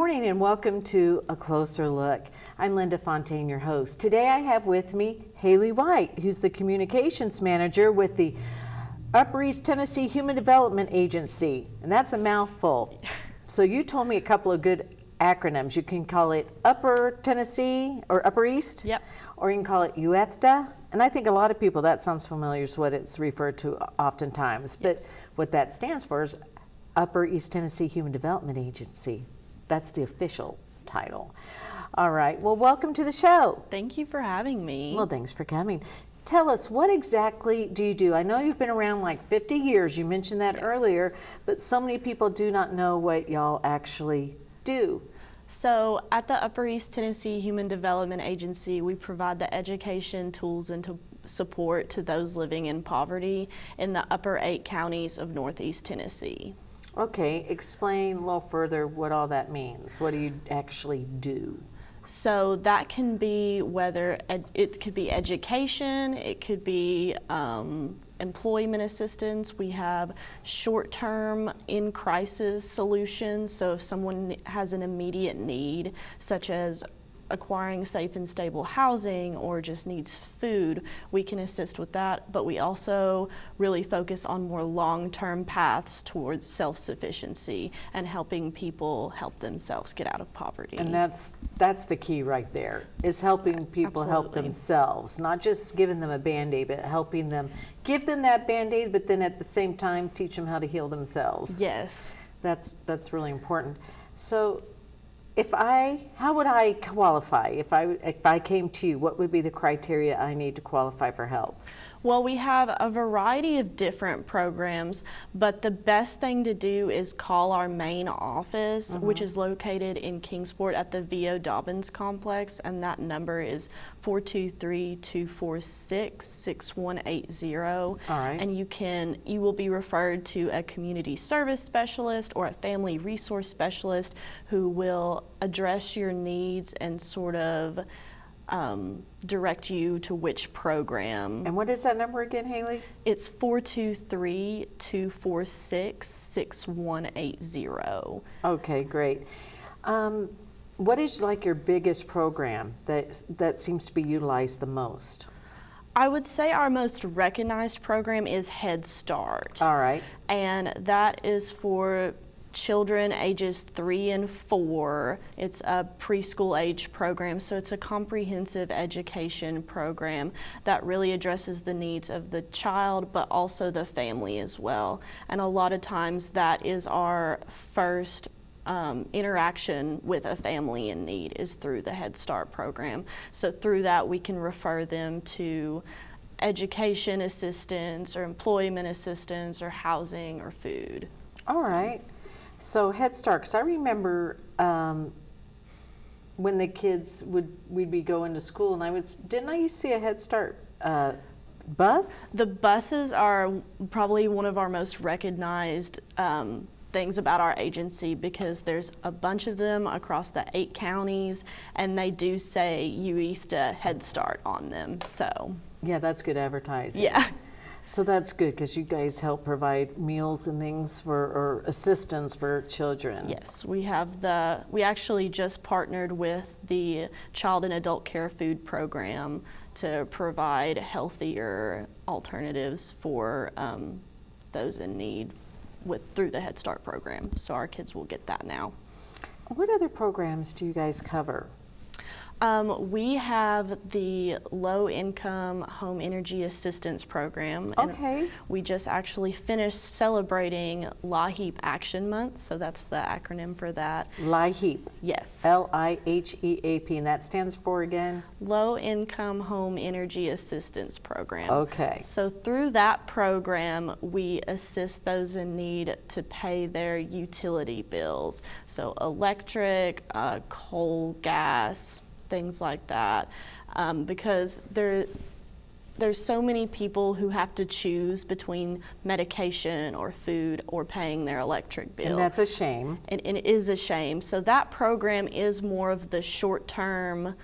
morning and welcome to A Closer Look. I'm Linda Fontaine, your host. Today I have with me Haley White, who's the Communications Manager with the Upper East Tennessee Human Development Agency, and that's a mouthful. So you told me a couple of good acronyms. You can call it Upper Tennessee or Upper East, Yep. or you can call it Uethda. And I think a lot of people, that sounds familiar, is what it's referred to oftentimes. But Yes. what that stands for is Upper East Tennessee Human Development Agency. That's the official title. All right, well, welcome to the show. Thank you for having me. Well, thanks for coming. Tell us, what exactly do you do? I know you've been around like 50 years. You mentioned that earlier, but so many people do not know what y'all actually do. So at the Upper East Tennessee Human Development Agency, we provide the education, tools, and support to those living in poverty in the upper 8 counties of Northeast Tennessee. Okay, explain a little further what all that means. What do you actually do? So that can be it could be education, it could be employment assistance. We have short-term in-crisis solutions. So if someone has an immediate need, such as acquiring safe and stable housing or just needs food, we can assist with that. But we also really focus on more long-term paths towards self-sufficiency and helping people help themselves get out of poverty. And that's the key right there, is helping people help Absolutely. themselves, not just giving them a Band-Aid, but helping them, give them that Band-Aid, but then at the same time teach them how to heal themselves. Yes. That's really important. So how would I qualify? If I came to you, what would be the criteria I need to qualify for help? Well, we have a variety of different programs, but the best thing to do is call our main office, which is located in Kingsport at the V.O. Dobbins Complex, and that number is 423-246-6180. All right. And you will be referred to a community service specialist or a family resource specialist who will address your needs and sort of direct you to which program. And what is that number again, Haley? It's 423-246-6180. Okay, great. What is like your biggest program that seems to be utilized the most? I would say our most recognized program is Head Start. All right. And that is for children ages 3 and 4. It's a preschool age program, so it's a comprehensive education program that really addresses the needs of the child, but also the family as well. And a lot of times that is our first interaction with a family in need is through the Head Start program. So through that we can refer them to education assistance or employment assistance or housing or food. All right. So Head Start, because I remember when the kids we'd be going to school, and didn't I used to see a Head Start bus? The buses are probably one of our most recognized things about our agency, because there's a bunch of them across the 8 counties, and they do say Uethda Head Start on them. So yeah, that's good advertising. yeah. So that's good, because you guys help provide meals and things or assistance for children. Yes, we actually just partnered with the Child and Adult Care Food Program to provide healthier alternatives for those in need through the Head Start program. So our kids will get that now. What other programs do you guys cover? We have the Low Income Home Energy Assistance Program. Okay. And we just actually finished celebrating LIHEAP Action Month, so that's the acronym for that. LIHEAP. Yes. LIHEAP, and that stands for again? Low Income Home Energy Assistance Program. Okay. So through that program, we assist those in need to pay their utility bills. So electric, coal, gas, things like that, because there's so many people who have to choose between medication or food or paying their electric bill. And that's a shame. And it is a shame. So that program is more of the short-term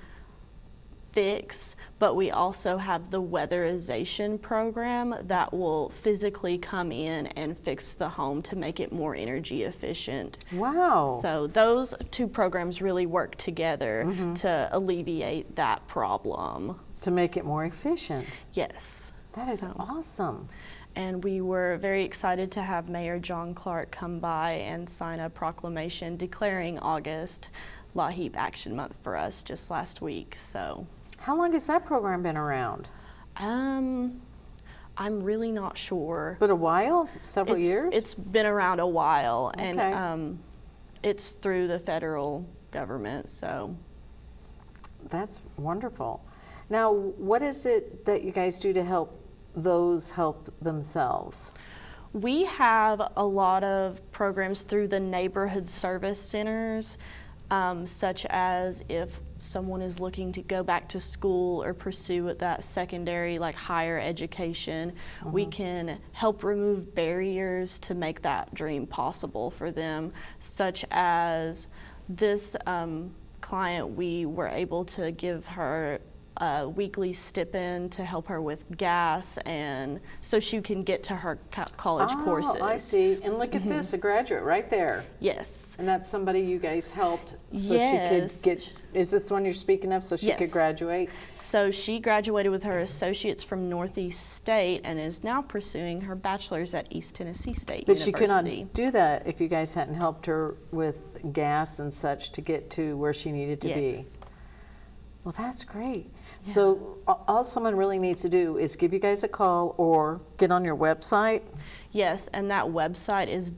fix, but we also have the weatherization program that will physically come in and fix the home to make it more energy efficient. Wow. So those two programs really work together to alleviate that problem. To make it more efficient. Yes. That is awesome. And we were very excited to have Mayor John Clark come by and sign a proclamation declaring August LAHEAP Action Month for us just last week. So. How long has that program been around? I'm really not sure. But a while? Several years? It's been around a while, Okay. and it's through the federal government, so. That's wonderful. Now, what is it that you guys do to help those help themselves? We have a lot of programs through the neighborhood service centers, such as if someone is looking to go back to school or pursue that secondary, like higher education, we can help remove barriers to make that dream possible for them, such as this client, we were able to give her a weekly stipend to help her with gas, and so she can get to her college courses. Oh, I see. And look at this, a graduate right there. Yes. And that's somebody you guys helped so Yes. she could get, is this the one you're speaking of, so she could Yes. graduate? So she graduated with her associates from Northeast State and is now pursuing her bachelor's at East Tennessee State But she could not University. do that if you guys hadn't helped her with gas and such to get to where she needed to be. Yes. Well, that's great. So all someone really needs to do is give you guys a call or get on your website. Yes, and that website is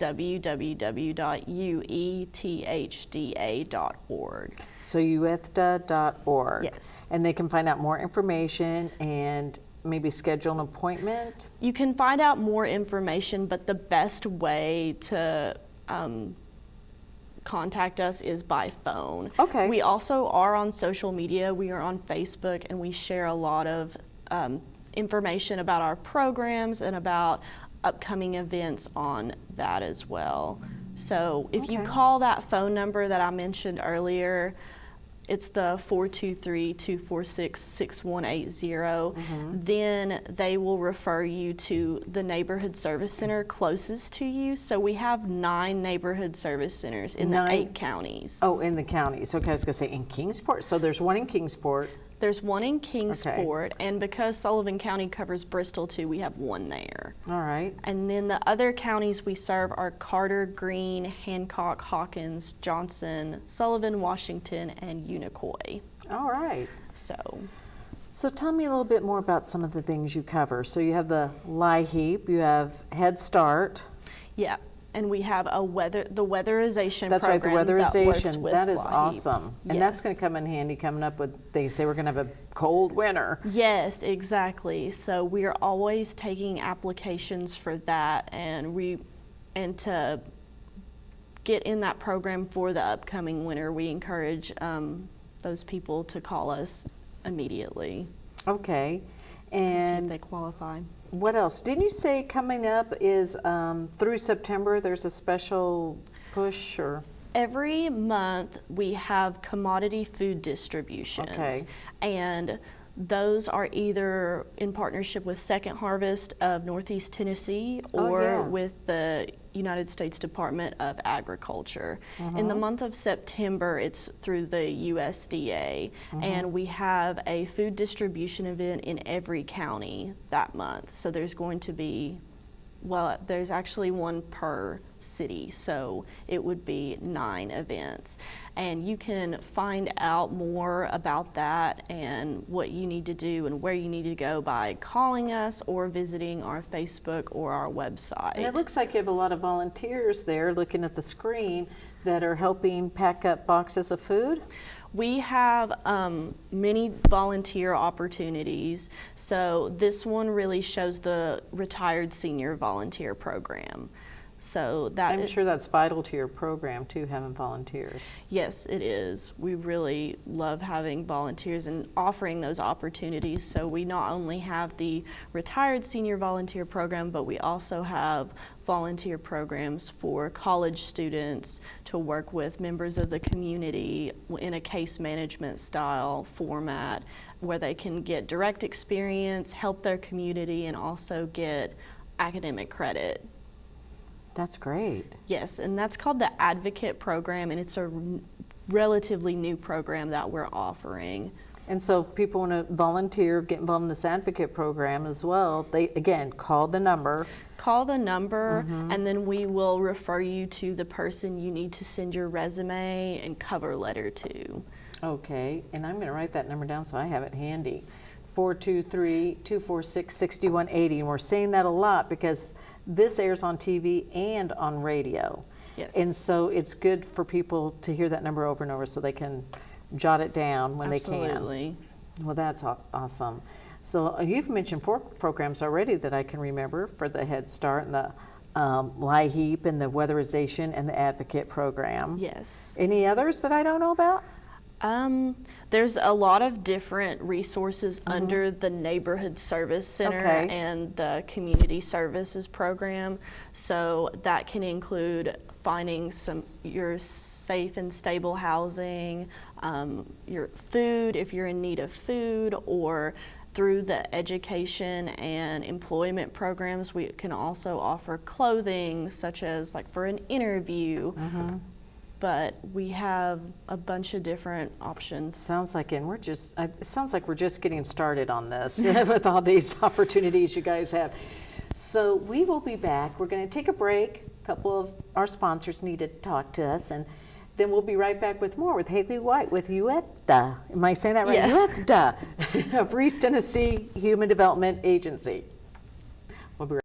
www.uethda.org. So uethda.org. Yes. And they can find out more information and maybe schedule an appointment. You can find out more information, but the best way to contact us is by phone. Okay. We also are on social media. We are on Facebook, and we share a lot of information about our programs and about upcoming events on that as well. So if you Okay. call that phone number that I mentioned earlier, it's the 423-246-6180. Then they will refer you to the neighborhood service center closest to you. So we have 9 neighborhood service centers in the 9? 8 counties. Oh, in the counties. Okay, I was going to say in Kingsport. So there's one in Kingsport. There's one in Kingsport, and because Sullivan County covers Bristol too, we have one there. All right. And then the other counties we serve are Carter, Greene, Hancock, Hawkins, Johnson, Sullivan, Washington, and Unicoi. All right. So So tell me a little bit more about some of the things you cover. So you have the LAHEAP, you have Head Start. yeah, and we have the weatherization That's right, the program that works weatherization. with That is LAHEAP. awesome. And that's Yes. going to come in handy coming up with, they say we're going to have a cold winter. Yes, exactly. So we are always taking applications for that, and to get in that program for the upcoming winter, we encourage those people to call us immediately Okay. to see if And they qualify. what else? Didn't you say coming up is through September there's a special push or? Every month we have commodity food distributions. Okay. And those are either in partnership with Second Harvest of Northeast Tennessee or yeah. with the United States Department of Agriculture. In the month of September, it's through the USDA, and we have a food distribution event in every county that month. So there's going to be, well, there's actually one per city, so it would be 9 events. And you can find out more about that and what you need to do and where you need to go by calling us or visiting our Facebook or our website. And it looks like you have a lot of volunteers there looking at the screen that are helping pack up boxes of food. We have many volunteer opportunities. So this one really shows the retired senior volunteer program. So that I'm sure that's vital to your program too, having volunteers. Yes, it is. We really love having volunteers and offering those opportunities. So we not only have the retired senior volunteer program, but we also have volunteer programs for college students to work with members of the community in a case management style format where they can get direct experience, help their community, and also get academic credit. That's great. Yes, and that's called the Advocate Program, and it's a relatively new program that we're offering. And so if people want to volunteer, get involved in this Advocate Program as well, they, again, call the number. Call the number, and then we will refer you to the person you need to send your resume and cover letter to. Okay, and I'm going to write that number down so I have it handy. 423-246-6180. And we're saying that a lot because this airs on TV and on radio. Yes. And so it's good for people to hear that number over and over so they can jot it down when Absolutely. they can. Well, that's awesome. So you've mentioned 4 programs already that I can remember for the Head Start and the LIHEAP and the Weatherization and the Advocate Program. Yes. Any others that I don't know about? There's a lot of different resources under the Neighborhood Service Center Okay. and the Community Services Program. So that can include finding your safe and stable housing, your food if you're in need of food, or through the education and employment programs, we can also offer clothing, such as like for an interview. But we have a bunch of different options. Sounds like, and it sounds like we're just getting started on this with all these opportunities you guys have. So we will be back. We're going to take a break. A couple of our sponsors need to talk to us, and then we'll be right back with more with Haley White with Uethda. Am I saying that right? Yes. Uethda, of East Tennessee Human Development Agency. We'll be right